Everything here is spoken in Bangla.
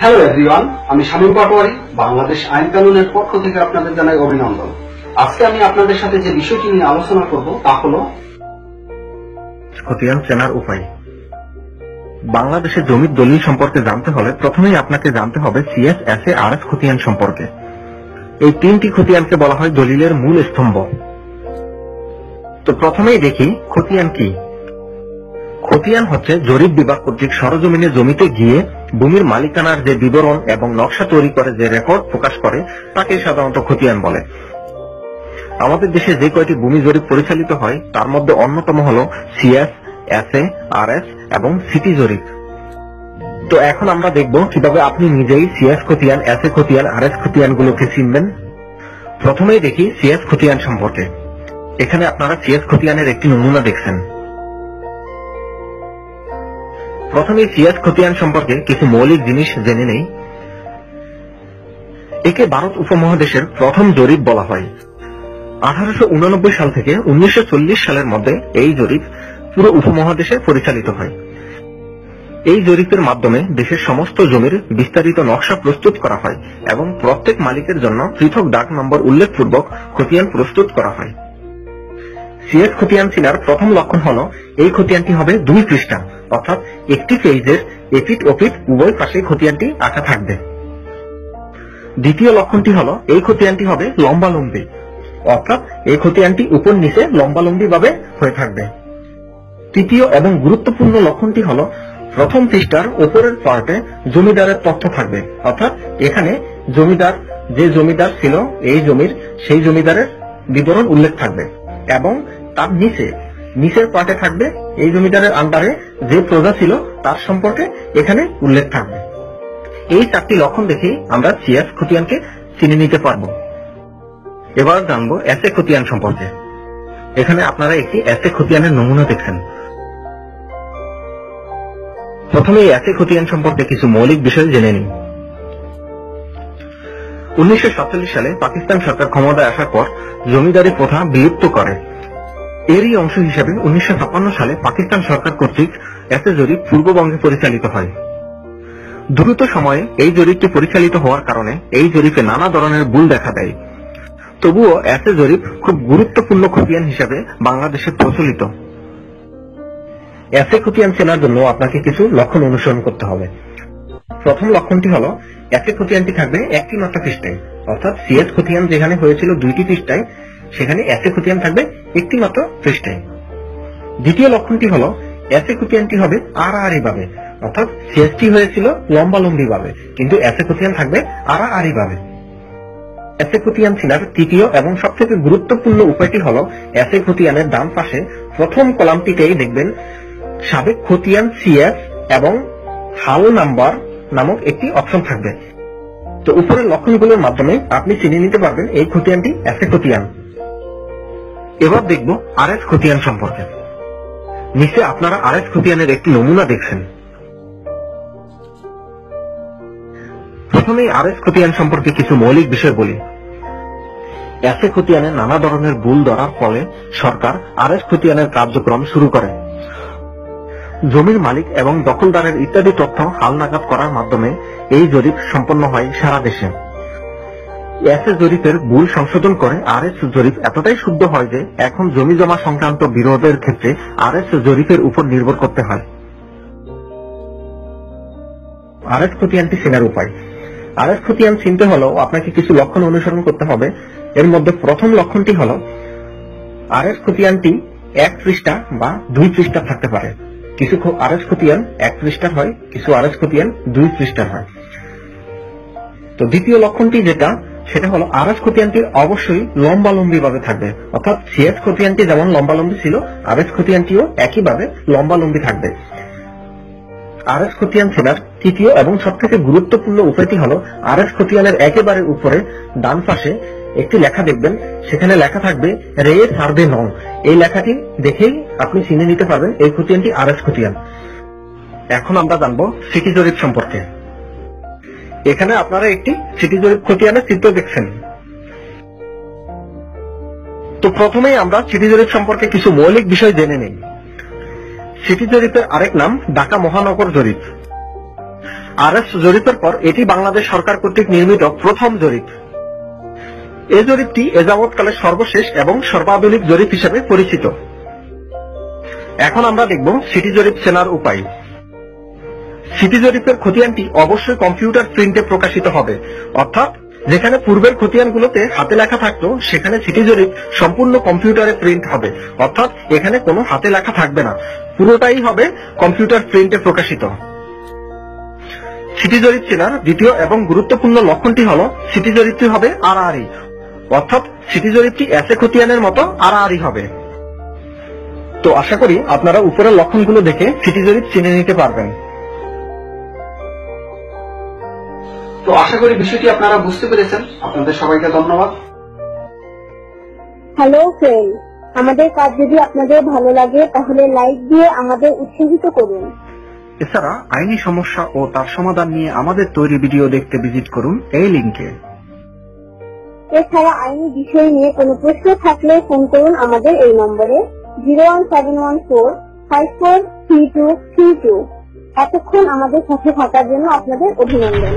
হ্যালো এভরিওয়ান, আমি শামীম পাটোয়ারি বাংলাদেশ আইন কানুনের পক্ষ থেকে আপনাদের জানাই অভিনন্দন। আজকে আমি আপনাদের সাথে যে বিষয়টি নিয়ে আলোচনা করব তা হলো খতিয়ান চেনার উপায়। বাংলাদেশের জমির দলিল সম্পর্কে জানতে হলে প্রথমেই আপনাকে জানতে হবে সিএস, এসএ, আরএস খতিয়ান সম্পর্কে। এই তিনটি খতিয়ানকে বলা হয় দলিলের মূল স্তম্ভ। তো প্রথমেই দেখি খতিয়ান কি। খতিয়ান হচ্ছে জরিপ বিভাগ কর্তৃক সরজমিনে জমিতে গিয়ে ভূমির মালিকানার যে বিবরণ এবং নকশা তৈরি করে যে রেকর্ড প্রকাশ করে তাকে সাধারণত খতিয়ান বলে। আমাদের দেশে যে কয়টি ভূমি জরিপ পরিচালিত হয় তার মধ্যে অন্যতম হল সিএস, এসএ, আরএস এবং সিটি জরিপ। তো এখন আমরা দেখব কিভাবে আপনি নিজেই সিএস খতিয়ান, এসএ খতিয়ান, আরএস খতিয়ান গুলোকে চিনবেন। প্রথমেই দেখি সিএস খতিয়ান সম্পর্কে। এখানে আপনারা সিএস খতিয়ানের একটি নমুনা দেখছেন। প্রথমে সিএস খতিয়ান সম্পর্কে কিছু মৌলিক জিনিস জেনে নেই। একে ভারত উপমহাদেশের প্রথম জরিপ বলা হয়। 1889 সাল থেকে 1940 সালের মধ্যে এই জরিপ পুরো উপমহাদেশে পরিচালিত হয়। এই জরিপের মাধ্যমে দেশের সমস্ত জমির বিস্তারিত নকশা প্রস্তুত করা হয় এবং প্রত্যেক মালিকের জন্য পৃথক ডাক নম্বর উল্লেখপূর্বক খতিয়ান প্রস্তুত করা হয়। সিএস খতিয়ান চেনার প্রথম লক্ষণ হল এই খতিয়ানটি হবে 2 পৃষ্ঠা, অর্থাৎ একটি পেজের এপিঠ ওপিঠ উভয় পাশে খতিয়ানটি আঁকা থাকবে। দ্বিতীয় লক্ষণটি হল এই খতিয়ানটি হবে লম্বালম্বী, অর্থাৎ এই খতিয়ানটি উপর নিচে লম্বালম্বী ভাবে হয়ে থাকবে। তৃতীয় এবং গুরুত্বপূর্ণ লক্ষণটি হল প্রথম পৃষ্ঠার উপরের পার্টে জমিদারের তথ্য থাকবে, অর্থাৎ এখানে জমিদার যে জমিদার ছিল এই জমির সেই জমিদারের বিবরণ উল্লেখ থাকবে এবং তার নিচের পার্টে থাকবে এই জমিদারের আন্ডারে যে প্রজা ছিল তার সম্পর্কে এখানে উল্লেখ থাকবে। এই 4টি লক্ষণ দেখে আমরা সিএস খতিয়ানকে চিনে নিতে পারব। এবার জানবো এসএ খতিয়ান সম্পর্কে। এখানে আপনারা একটি এসএ খতিয়ানের নমুনা দেখছেন। প্রথমে এই এসএ খতিয়ান সম্পর্কে কিছু মৌলিক বিষয় জেনে নিই। 1947 সালে পাকিস্তান সরকার ক্ষমতায় আসার পর জমিদারি প্রথা বিলুপ্ত করে। এরই অংশ হিসেবে 1956 সালে পাকিস্তান সরকার কর্তৃক এসএ জরিপ পূর্ববঙ্গে পরিচালিত হয়। দ্রুত সময়ে এই জরিপটি পরিচালিত হওয়ার কারণে এই জরিপে নানা ধরনের ভুল দেখা দেয়। তবুও এসএ জরিপ খুব গুরুত্বপূর্ণ খতিয়ান হিসেবে বাংলাদেশে প্রচলিত। এসএ খতিয়ান চেনার জন্য আপনাকে কিছু লক্ষণ অনুসরণ করতে হবে। প্রথম লক্ষণটি হল এসএ খতিয়ানটি থাকবে একটি মাত্র পৃষ্ঠায়, অর্থাৎ সিএস খতিয়ান যেখানে হয়েছিল 2টি পৃষ্ঠায় সেখানে এসএ খতিয়ান থাকবে একটি মাত্র পৃষ্ঠায়। দ্বিতীয় লক্ষণটি হল এসএ খতিয়ানটি হবে আড়াআড়ি ভাবে, অর্থাৎ সিএসটি হয়েছিল লম্বালম্বী ভাবে কিন্তু এসএ খতিয়ান থাকবে আড়াআড়ি ভাবে। এসএ খতিয়ান চেনার তৃতীয় এবং সবথেকে গুরুত্বপূর্ণ উপায়টি হল এসএ খতিয়ানের ডান পাশে প্রথম কলামটিতেই দেখবেন সাবেক খতিয়ান সিএস এবং হাল নাম্বার নামক একটি অপশন থাকবে। তো উপরের লক্ষণগুলোর মাধ্যমে আপনি চিনে নিতে পারবেন এই খতিয়ানটি এসএ খতিয়ান। এবার দেখব আরএস খতিয়ান সম্পর্কে। নিচে আপনারা আরএস খতিয়ানের একটি নমুনা দেখছেন। প্রথমেই আরএস খতিয়ান সম্পর্কে কিছু মৌলিক বিষয় বলি। এসএ খতিয়ানে নানা ধরনের ভুল ধরার ফলে সরকার আরএস খতিয়ানের কার্যক্রম শুরু করে। জমির মালিক এবং দখলদারের ইত্যাদি তথ্য হালনাগাদ করার মাধ্যমে এই জরিপ সম্পন্ন হয় সারা দেশে। এসএ জরিপের ভুল সংশোধন করে আরএস জরিপ এতটাই শুদ্ধ হয় যে এখন জমি জমা সংক্রান্ত বিরোধের ক্ষেত্রে আরএস জরিপের উপর নির্ভর করতে হয়। আরএস খতিয়ানটি চেনার উপায়। আরএস খতিয়ান চিনতে হলেও আপনাকে কিছু লক্ষণ অনুসরণ করতে হবে। এর মধ্যে প্রথম লক্ষণটি হল আরএস খতিয়ানটি 1 পৃষ্ঠা বা 2 পৃষ্ঠা থাকতে পারে। কিছু আরএস খতিয়ান 1 পৃষ্ঠার হয়, কিছু আরএস খতিয়ান 2 পৃষ্ঠার হয়। তো দ্বিতীয় লক্ষণটি সেটা হলো আরএস খতিয়ানটি অবশ্যই লম্বালম্বী ভাবে থাকবে, অর্থাৎ সিএস খতিয়ানটি যেমন লম্বালম্বী ছিল আরএস খতিয়ানটিও একইভাবে লম্বালম্বী থাকবে। আরএস খতিয়ান চেনার তৃতীয় এবং সবথেকে গুরুত্বপূর্ণ উপায়টি হল আরএস খতিয়ানের একেবারে উপরে ডান পাশে একটি লেখা দেখবেন, সেখানে লেখা থাকবে রে সার্ভে নং। এই লেখাটি দেখেই আপনি চিনে নিতে পারবেন এই খতিয়ানটি আরএস খতিয়ান। এখন আমরা জানবো সিটি জরিপ সম্পর্কে। এখানে আপনারা একটি সিটি জরিপ খতিয়ানের চিত্র দেখছেন। তো প্রথমেই আমরা সিটি জরিপ সম্পর্কে কিছু মৌলিক বিষয় জেনে নিই। সিটি জরিপের আরেক নাম ঢাকা মহানগর জরিপ। RS জরিপের পর এটি বাংলাদেশ সরকার কর্তৃক নির্মিত প্রথম জরিপ। এই জরিপটি এযাবৎকালে সর্বশেষ এবং সর্বাধুনিক জরিপ হিসেবে পরিচিত। এখন আমরা দেখব সিটি জরিপ চেনার উপায়। সিটি জরিপের খতিয়ানটি অবশ্যই কম্পিউটার প্রিন্টে প্রকাশিত হবে, অর্থাৎ যেখানে পূর্বের খতিয়ানগুলোতে হাতে লেখা থাকতো সেখানে সিটি জরিপ সম্পূর্ণ কম্পিউটারে প্রিন্ট হবে, অর্থাৎ এখানে কোনো হাতে লেখা থাকবে না, পুরোটাই হবে কম্পিউটার প্রিন্টে প্রকাশিত। সিটি জরিপ চেনার দ্বিতীয় এবং গুরুত্বপূর্ণ লক্ষণটি হলো সিটি জরিপটি হবে আড়াআড়ি, অর্থাৎ সিটি জরিপটি এসএ খতিয়ানের মতো আড়াআড়ি হবে। তো আশা করি আপনারা উপরের লক্ষণগুলো দেখে সিটি জরিপ চিনে নিতে পারবেন। তো আশা করি বিষয়টি আপনারা বুঝতে পেরেছেন। আপনাদের সবাইকে ধন্যবাদ। হ্যালো ফ্রেন্ড, আমাদের কাজ যদি আপনাদের ভালো লাগে তাহলে লাইক দিয়ে আমাদের উৎসাহিত করুন। এছাড়া আইনি সমস্যা ও তার সমাধান নিয়ে আমাদের তৈরি ভিডিও দেখতে ভিজিট করুন এই লিংকে। এছাড়া আইনি বিষয় নিয়ে কোনো প্রশ্ন থাকলে ফোন করুন আমাদের এই নম্বরে 01714543232। এতক্ষণ আমাদের সাথে থাকার জন্য আপনাদের অভিনন্দন।